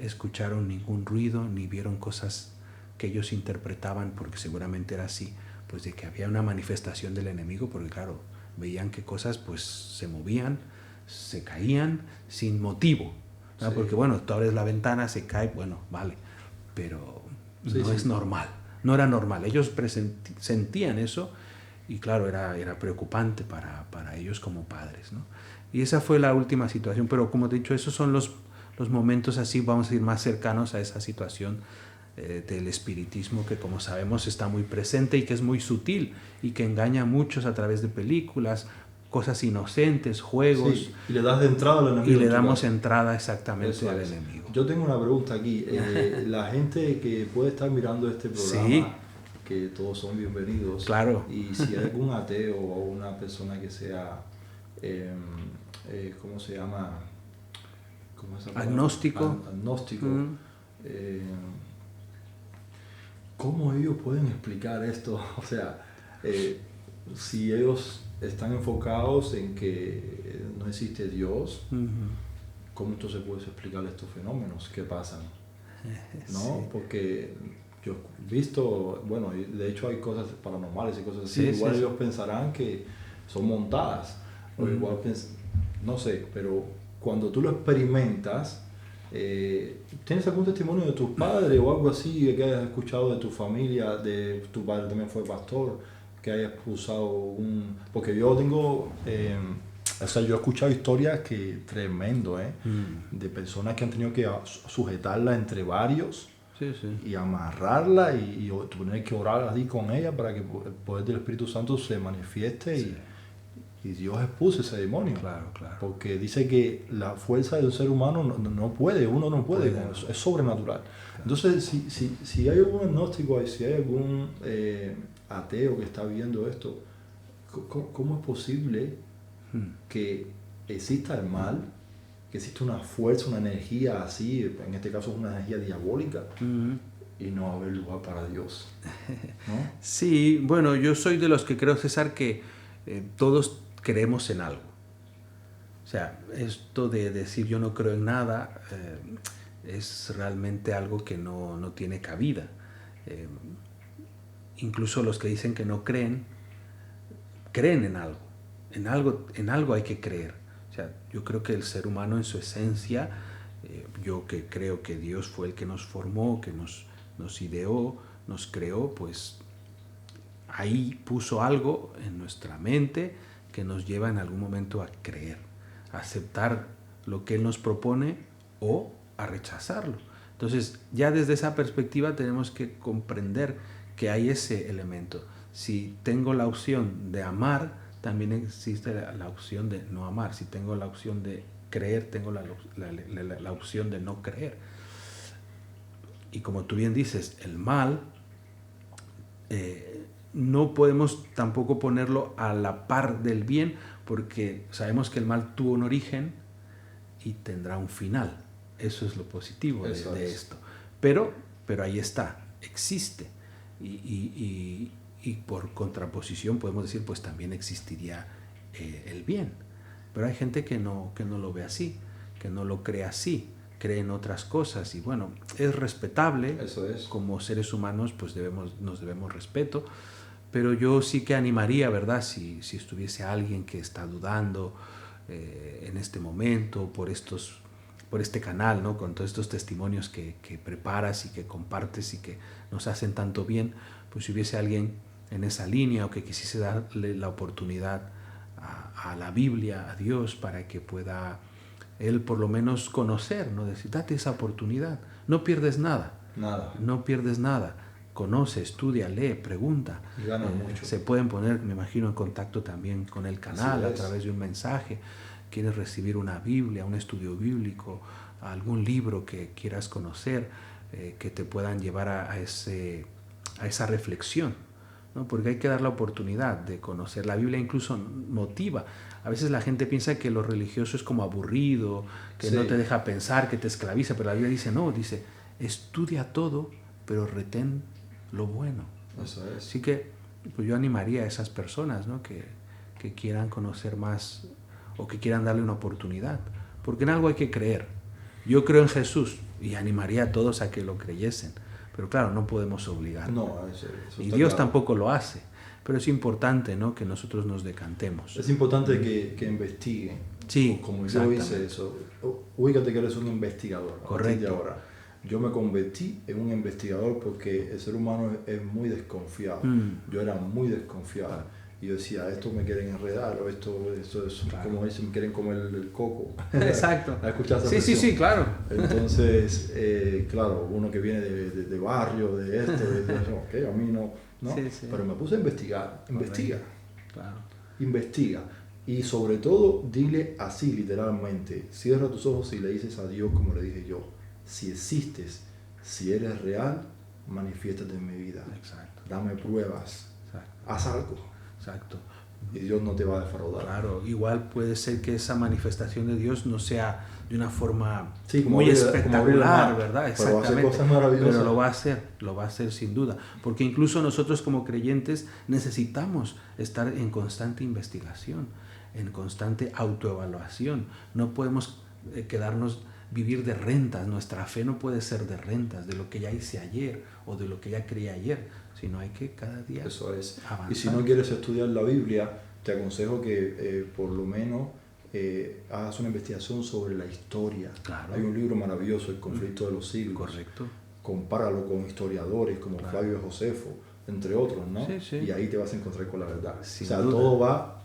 escucharon ningún ruido ni vieron cosas que ellos interpretaban, porque seguramente era así, pues de que había una manifestación del enemigo, porque claro, veían que cosas pues se movían, se caían sin motivo, ¿no? Porque bueno, tú abres la ventana, se cae, bueno, vale, pero no es normal, no era normal. Ellos sentían eso, y claro, era preocupante para ellos como padres, ¿no? Y esa fue la última situación, pero como te he dicho, esos son los momentos así, vamos a ir más cercanos a esa situación del espiritismo, que como sabemos está muy presente y que es muy sutil y que engaña a muchos a través de películas, cosas inocentes, juegos. Sí, y le das de entrada al enemigo. Y le damos entrada exactamente al enemigo. Yo tengo una pregunta aquí. La gente que puede estar mirando este programa, que todos son bienvenidos. Claro. Y si hay algún ateo o una persona que sea, ¿cómo se llama? ¿Cómo es esa palabra? Agnóstico. Agnóstico. ¿Cómo ellos pueden explicar esto? O sea, si ellos están enfocados en que no existe Dios, ¿cómo entonces puedes explicar estos fenómenos que pasan? ¿No? Sí. Porque yo he visto, bueno, de hecho hay cosas paranormales y cosas así, igual ellos pensarán que son montadas, o igual no sé, pero cuando tú lo experimentas, ¿tienes algún testimonio de tus padres o algo así que hayas escuchado de tu familia, de tu padre también fue pastor, que hayas usado porque yo tengo, o sea, yo he escuchado historias que tremendo, de personas que han tenido que sujetarla entre varios y amarrarla y tener que orar así con ella para que el poder del Espíritu Santo se manifieste y Dios expuso ese demonio. Claro. Porque dice que la fuerza de un ser humano no puede, uno no puede, es sobrenatural. Claro. Entonces, si hay algún agnóstico, si hay algún ateo que está viendo esto, ¿cómo es posible que exista el mal, que exista una fuerza, una energía así, en este caso es una energía diabólica, y no haber lugar para Dios? ¿No? Sí, bueno, yo soy de los que creo, César, que todos creemos en algo. O sea, esto de decir yo no creo en nada es realmente algo que no tiene cabida. Incluso los que dicen que no creen en algo. En algo hay que creer. O sea, yo creo que el ser humano en su esencia, yo que creo que Dios fue el que nos formó, que nos ideó, nos creó, pues ahí puso algo en nuestra mente que nos lleva en algún momento a creer, a aceptar lo que Él nos propone o a rechazarlo. Entonces, ya desde esa perspectiva tenemos que comprender que hay ese elemento. Si tengo la opción de amar, también existe la opción de no amar. Si tengo la opción de creer, tengo la opción de no creer. Y como tú bien dices, el mal, no podemos tampoco ponerlo a la par del bien, porque sabemos que el mal tuvo un origen y tendrá un final. Eso es lo positivo de esto. Pero ahí está, existe. Y por contraposición podemos decir, pues también existiría el bien. Pero hay gente que no lo ve así, que no lo cree así, cree en otras cosas. Y bueno, es respetable. Eso es. Como seres humanos, pues nos debemos respeto. Pero yo sí que animaría, ¿verdad? Si estuviese alguien que está dudando en este momento por este canal, ¿no? Con todos estos testimonios que preparas y que compartes y que nos hacen tanto bien, pues si hubiese alguien en esa línea o que quisiese darle la oportunidad a la Biblia, a Dios, para que pueda él por lo menos conocer, ¿no? Decir, date esa oportunidad, no pierdes nada. No pierdes nada. Conoce, estudia, lee, pregunta. Y gana mucho. Se pueden poner, me imagino, en contacto también con el canal a través de un mensaje. Quieres recibir una Biblia, un estudio bíblico, algún libro que quieras conocer, que te puedan llevar a esa reflexión, ¿no? Porque hay que dar la oportunidad de conocer. La Biblia incluso motiva. A veces la gente piensa que lo religioso es como aburrido, que no te deja pensar, que te esclaviza, pero la Biblia dice, no, dice, estudia todo, pero retén lo bueno. Eso es. Así que pues yo animaría a esas personas, ¿no? que quieran conocer más o que quieran darle una oportunidad, porque en algo hay que creer. Yo creo en Jesús y animaría a todos a que lo creyesen, pero claro, no podemos obligar. No, eso y Dios tampoco lo hace, pero es importante, ¿no? Que nosotros nos decantemos. Es importante que investiguen. Sí, como yo hice eso. Ubícate que eres un investigador. Correcto. De ahora. Yo me convertí en un investigador porque el ser humano es muy desconfiado. Yo era muy desconfiado. Y yo decía, esto me quieren enredar, o esto es como dicen, me quieren comer el coco. Exacto. ¿Has escuchado esa expresión? Sí, claro. Entonces, claro, uno que viene de barrio, de esto, ok, a mí no. Sí. Pero me puse a investigar. Investiga. Claro. Investiga. Y sobre todo, dile así literalmente, cierra tus ojos y le dices a Dios como le dije yo, si existes, si eres real, manifiéstate en mi vida. Exacto. Dame pruebas. Exacto. Haz algo. Exacto. Y Dios no te va a defraudar. Claro, igual puede ser que esa manifestación de Dios no sea de una forma muy espectacular, ¿verdad? Exactamente. Pero va a hacer cosas maravillosas. Pero lo va a hacer sin duda. Porque incluso nosotros como creyentes necesitamos estar en constante investigación, en constante autoevaluación. No podemos vivir de rentas. Nuestra fe no puede ser de rentas, de lo que ya hice ayer o de lo que ya creí ayer, sino hay que cada día avanzar. Y si no quieres estudiar la Biblia, te aconsejo que por lo menos hagas una investigación sobre la historia. Claro. Hay un libro maravilloso, El conflicto de los siglos. Correcto. Compáralo con historiadores como Flavio Josefo, entre otros, ¿no? Sí. Y ahí te vas a encontrar con la verdad. Sin duda. Todo va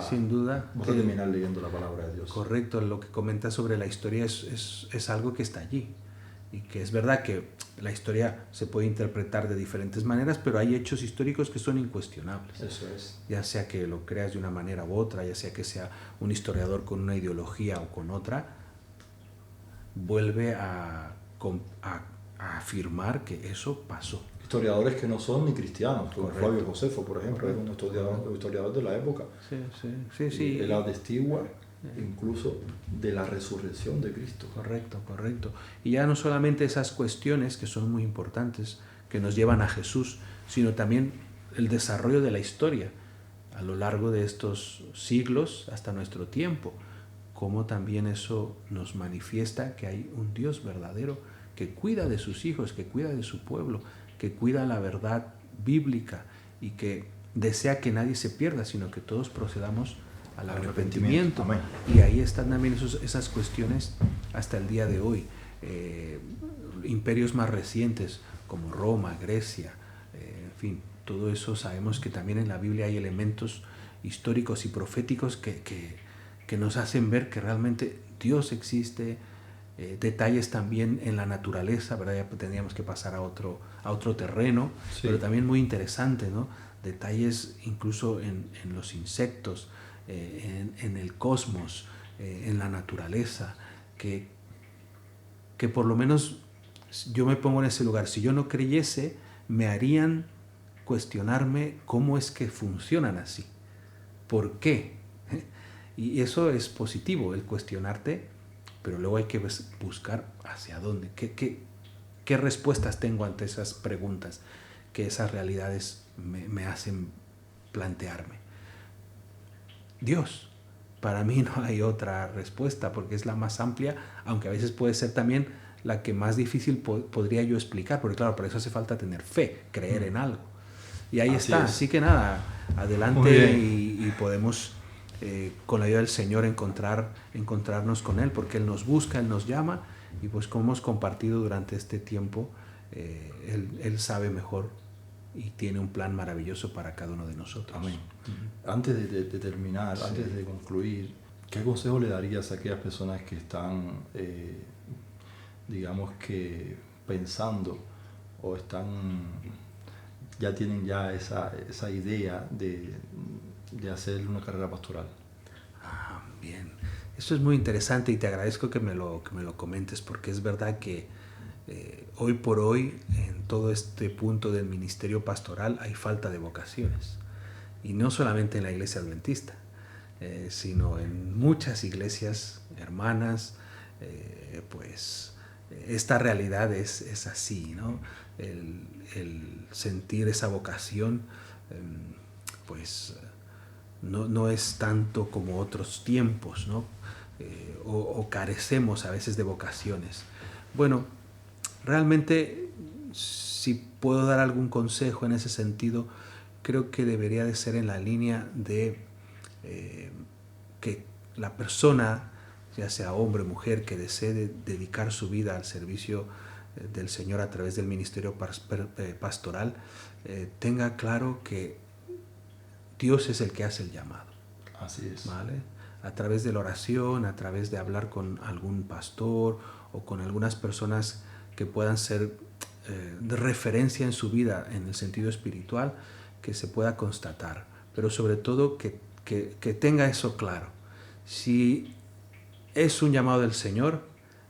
sin duda. Vas a terminar leyendo la palabra de Dios. Correcto, lo que comentas sobre la historia es algo que está allí. Y que es verdad que la historia se puede interpretar de diferentes maneras, pero hay hechos históricos que son incuestionables. Eso es. Ya sea que lo creas de una manera u otra, ya sea que sea un historiador con una ideología o con otra, vuelve a afirmar que eso pasó. Historiadores que no son ni cristianos, como Flavio Josefo, por ejemplo, es un historiador de la época. Sí. Él atestigua incluso de la resurrección de Cristo. Correcto. Y ya no solamente esas cuestiones que son muy importantes, que nos llevan a Jesús, sino también el desarrollo de la historia a lo largo de estos siglos hasta nuestro tiempo. Cómo también eso nos manifiesta que hay un Dios verdadero que cuida de sus hijos, que cuida de su pueblo, que cuida la verdad bíblica y que desea que nadie se pierda, sino que todos procedamos al arrepentimiento. arrepentimiento. Amén. Y ahí están también esas cuestiones hasta el día de hoy. Imperios más recientes como Roma, Grecia, en fin, todo eso sabemos que también en la Biblia hay elementos históricos y proféticos que nos hacen ver que realmente Dios existe. Detalles también en la naturaleza, ¿verdad? Ya tendríamos que pasar a otro terreno, Sí. pero también muy interesante, ¿no? Detalles incluso en los insectos, en el cosmos, en la naturaleza, que por lo menos yo me pongo en ese lugar. Si yo no creyese, me harían cuestionarme cómo es que funcionan así, por qué. Y eso es positivo, el cuestionarte, pero luego hay que buscar hacia dónde, qué respuestas tengo ante esas preguntas, que esas realidades me hacen plantearme. Dios, para mí no hay otra respuesta, porque es la más amplia, aunque a veces puede ser también la que más difícil podría yo explicar, porque claro, para eso hace falta tener fe, creer en algo. Y ahí está, así que nada, adelante y podemos con la ayuda del Señor encontrarnos con Él, porque Él nos busca, Él nos llama, y pues como hemos compartido durante este tiempo, Él sabe mejor y tiene un plan maravilloso para cada uno de nosotros. Amén. Antes de terminar, sí, antes de concluir, ¿qué consejo le darías a aquellas personas que están, digamos que pensando o ya tienen ya esa idea de hacer una carrera pastoral? Bien, eso es muy interesante y te agradezco que me lo comentes, porque es verdad que hoy por hoy en todo este punto del ministerio pastoral hay falta de vocaciones, y no solamente en la iglesia adventista, sino en muchas iglesias hermanas. Pues esta realidad es así, ¿no? El sentir esa vocación pues no es tanto como otros tiempos, ¿no? O carecemos a veces de vocaciones. Bueno, realmente, si puedo dar algún consejo en ese sentido, creo que debería de ser en la línea de que la persona, ya sea hombre o mujer, que desee dedicar su vida al servicio del Señor a través del ministerio pastoral, tenga claro que Dios es el que hace el llamado. Así es. ¿Vale? A través de la oración, a través de hablar con algún pastor o con algunas personas que puedan ser de referencia en su vida en el sentido espiritual, que se pueda constatar, pero sobre todo que tenga eso claro. Si es un llamado del Señor,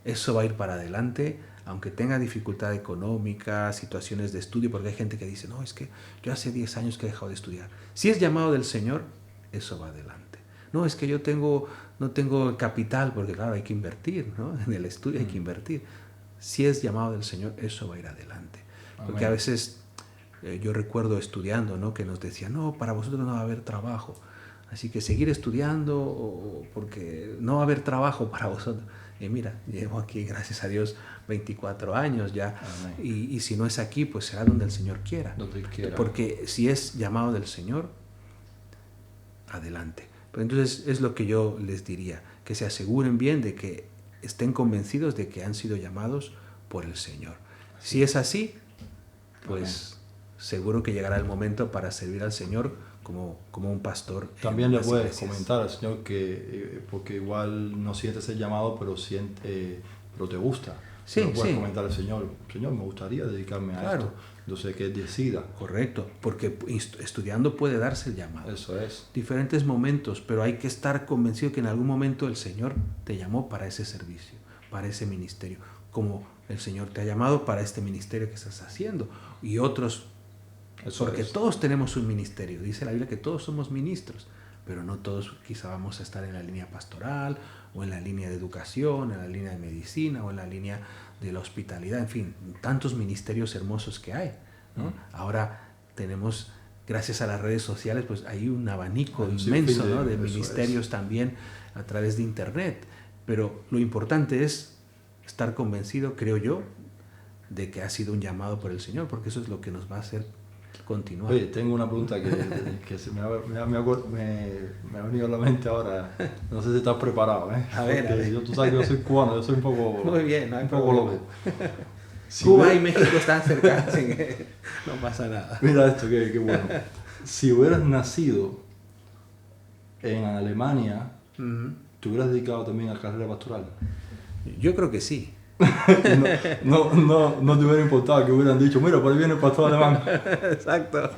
eso va a ir para adelante, aunque tenga dificultad económica, situaciones de estudio, porque hay gente que dice, no, es que yo hace 10 años que he dejado de estudiar. Si es llamado del Señor, eso va adelante. No, es que yo no tengo capital, porque claro, hay que invertir, ¿no? En el estudio hay que invertir. Si es llamado del Señor, eso va a ir adelante. Porque Amén. A veces yo recuerdo estudiando, ¿no? Que nos decían, no, para vosotros no va a haber trabajo. Así que seguir estudiando porque no va a haber trabajo para vosotros. Y mira, llevo aquí, gracias a Dios, 24 años ya. Y si no es aquí, pues será donde el Señor quiera. Donde quiera. Porque si es llamado del Señor, adelante. Pero entonces es lo que yo les diría, que se aseguren bien de que estén convencidos de que han sido llamados por el Señor. Si es así, pues seguro que llegará el momento para servir al Señor como un pastor. También le puedes comentar al Señor que, porque igual no sientes el llamado, pero te gusta. Sí, le puedes sí. comentar al Señor, me gustaría dedicarme a esto. Entonces que Él decida. Correcto, porque estudiando puede darse el llamado. Eso es. Diferentes momentos, pero hay que estar convencido que en algún momento el Señor te llamó para ese servicio, para ese ministerio, como el Señor te ha llamado para este ministerio que estás haciendo y otros. Eso porque es. todos tenemos un ministerio. Dice la Biblia que todos somos ministros, pero no todos quizá vamos a estar en la línea pastoral o en la línea de educación, en la línea de medicina o en la línea de la hospitalidad, en fin, tantos ministerios hermosos que hay, ¿no? Ahora tenemos, gracias a las redes sociales, pues hay un abanico inmenso, ¿no? De ministerios también a través de internet, pero lo importante es estar convencido, creo yo, de que ha sido un llamado por el Señor, porque eso es lo que nos va a hacer continuar. Oye, tengo una pregunta que se me ha venido a la mente ahora. No sé si estás preparado, ¿eh? A ver, Porque tú sabes que yo soy cubano, yo soy un poco, Muy bien, no hay un poco problema. loco. Si Cuba hubiera- y México están cerca, así que no pasa nada. Mira esto, qué bueno. Si hubieras nacido en Alemania, Ujú. ¿te hubieras dedicado también a carrera pastoral? Yo creo que sí. No te hubiera importado que hubieran dicho, mira, por ahí viene el pastor alemán. Exacto.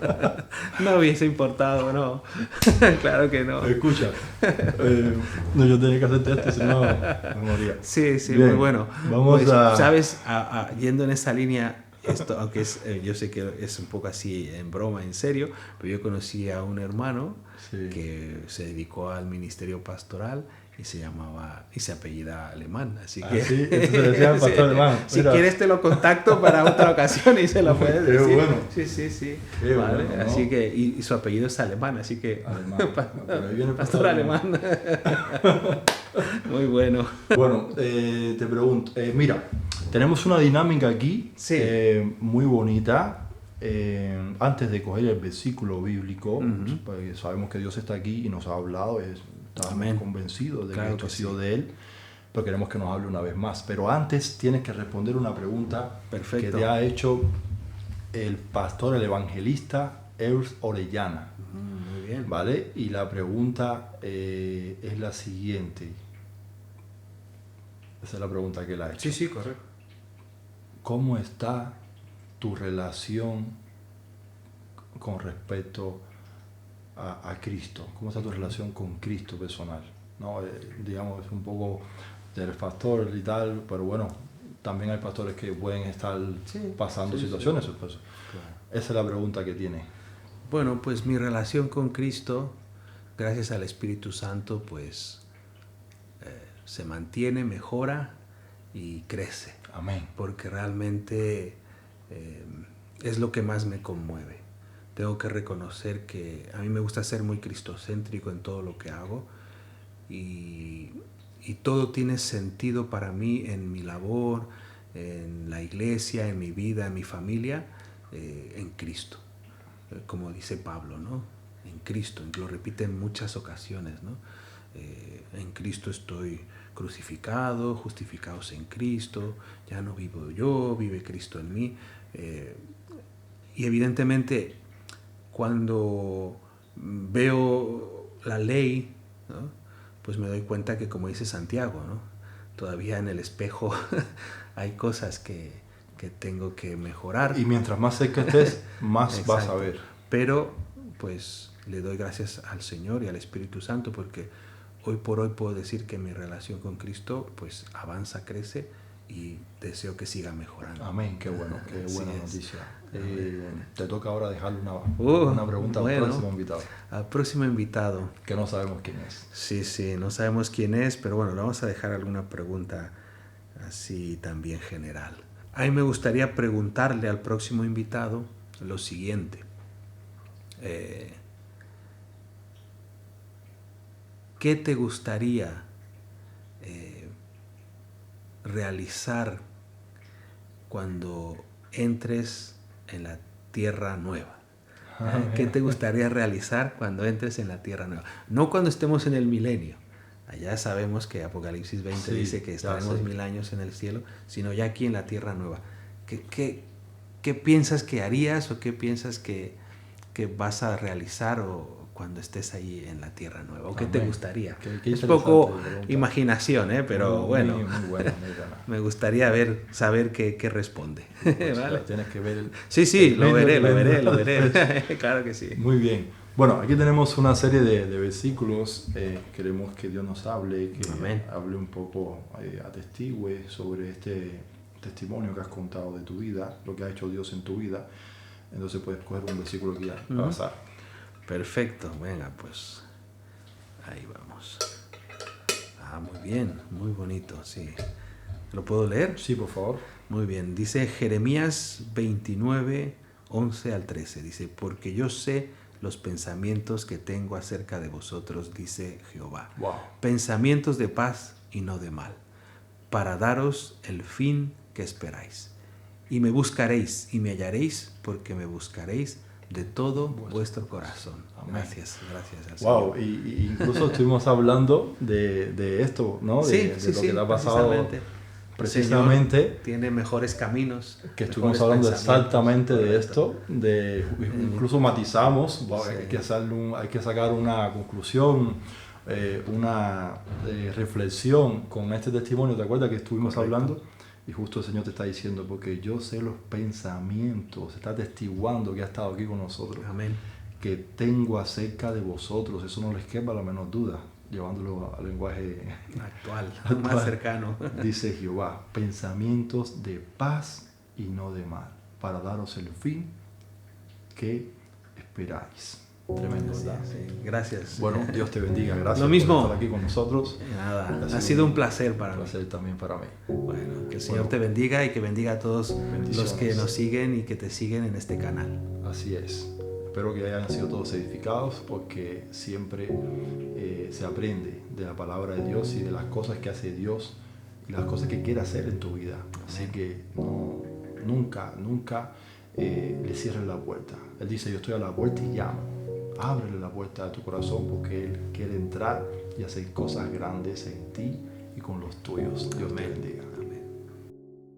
No hubiese importado, no. Claro que no. Escucha, no, yo tenía que hacerte esto, si no me moría. Sí, sí, Bien, muy bueno. vamos Pues, a... sabes, yendo en esa línea, esto, aunque es, yo sé que es un poco así en broma, en serio, pero yo conocí a un hermano Sí. que se dedicó al ministerio pastoral y se apellida Alemán, así Ah, que sí, entonces le decían pastor sí. alemán. Si Mira. quieres te lo contacto para otra ocasión y se lo puedes Qué decir. bueno. Sí, sí, sí. Qué Vale, bueno, ¿no? así que y su apellido es alemán, así que Alemán. Por ahí viene el pastor alemán. Muy bueno. Bueno, te pregunto, mira, tenemos una dinámica aquí Sí. muy bonita. Antes de coger el versículo bíblico, Ujú. porque sabemos que Dios está aquí y nos ha hablado, estamos Amén. convencidos de Claro que esto que ha sido sí. de Él, pero queremos que nos hable una vez más. Pero antes tienes que responder una pregunta Perfecto. que te ha hecho el pastor, el evangelista Ernst Orellana. Muy bien. ¿Vale? Y la pregunta es la siguiente. Esa es la pregunta que él ha hecho. Sí, sí, correcto. ¿Cómo está tu relación con respecto a Cristo? ¿Cómo está tu relación con Cristo personal? ¿No? Digamos, es un poco del pastor y tal, pero bueno, también hay pastores que pueden estar Sí, pasando sí, situaciones. sí. Pues, Claro. esa es la pregunta que tiene. Bueno, pues mi relación con Cristo, gracias al Espíritu Santo, pues se mantiene, mejora y crece, Amén. porque realmente es lo que más me conmueve. Tengo que reconocer que a mí me gusta ser muy cristocéntrico en todo lo que hago y todo tiene sentido para mí en mi labor, en la iglesia, en mi vida, en mi familia, en Cristo. Como dice Pablo, ¿no? En Cristo, lo repite en muchas ocasiones, ¿no? En Cristo estoy crucificado, justificados en Cristo, ya no vivo yo, vive Cristo en mí. Y evidentemente, cuando veo la ley, ¿no? Pues me doy cuenta que, como dice Santiago, ¿no? Todavía en el espejo hay cosas que tengo que mejorar. Y mientras más cerca estés, más vas a Exacto. ver. Pero pues le doy gracias al Señor y al Espíritu Santo, porque hoy por hoy puedo decir que mi relación con Cristo pues avanza, crece y deseo que siga mejorando. Amén, qué bueno, qué Así buena es. noticia. Te toca ahora dejarle una pregunta bueno. al próximo invitado, Al próximo invitado. que no sabemos quién es. Sí, no sabemos quién es, pero bueno, le vamos a dejar alguna pregunta así también general. A mí me gustaría preguntarle al próximo invitado lo siguiente. ¿Qué te gustaría realizar cuando entres en la tierra nueva? ¿Qué te gustaría realizar cuando entres en la tierra nueva? No cuando estemos en el milenio. Allá sabemos que Apocalipsis 20 Sí, dice que ya estaremos sé. 1000 años en el cielo, sino ya aquí en la tierra nueva. ¿Qué piensas que harías o qué piensas que vas a realizar o cuando estés ahí en la tierra nueva? ¿O qué te Amén. gustaría? Qué Es interesante poco pregunta. imaginación, pero Muy, bueno, muy buena, muy buena. me gustaría saber qué responde. Pues, ¿Vale? tienes que ver. Sí, el lo medio veré. Claro que sí. Muy bien. Bueno, aquí tenemos una serie de versículos. Queremos que Dios nos hable, que Amén. hable un poco, atestigue sobre este testimonio que has contado de tu vida, lo que ha hecho Dios en tu vida. Entonces puedes coger un versículo aquí al azar. Perfecto, venga, pues ahí vamos. Muy bien, muy bonito, sí. ¿Lo puedo leer? Sí, por favor. Muy bien, dice Jeremías 29, 11 al 13. Dice, porque yo sé los pensamientos que tengo acerca de vosotros, dice Jehová. Wow. Pensamientos de paz y no de mal, para daros el fin que esperáis. Y me buscaréis y me hallaréis, porque me buscaréis de todo vuestro corazón. Amén. Gracias al Wow, Señor. y incluso estuvimos hablando de esto, ¿no? De lo que te ha pasado precisamente. El Señor tiene mejores caminos. Que estuvimos mejores hablando exactamente de correcto. esto, incluso matizamos, wow, Sí. hay que sacar una conclusión, una reflexión con este testimonio. ¿Te acuerdas que estuvimos Correcto. hablando? Y justo el Señor te está diciendo, porque yo sé los pensamientos, está atestiguando que ha estado aquí con nosotros, Amén. que tengo acerca de vosotros, eso no les quepa la menor duda, llevándolo al lenguaje Actual, actual. más cercano. Dice Jehová, pensamientos de paz y no de mal, para daros el fin que esperáis. Tremendo, ¿verdad? Sí, gracias. Bueno, Dios te bendiga, gracias Lo mismo. por estar aquí con nosotros. Nada, ha sido un placer para Un mí. placer también para mí. Bueno, que el Señor Bueno. te bendiga y que bendiga a todos Bendiciones. los que nos siguen y que te siguen en este canal. Así es. Espero que hayan sido todos edificados porque siempre se aprende de la palabra de Dios y de las cosas que hace Dios y las cosas que quiere hacer en tu vida. Así que nunca le cierres la puerta. Él dice, yo estoy a la puerta y llamo. Ábrele la puerta de tu corazón porque Él quiere entrar y hacer cosas grandes en ti y con los tuyos. Dios te bendiga.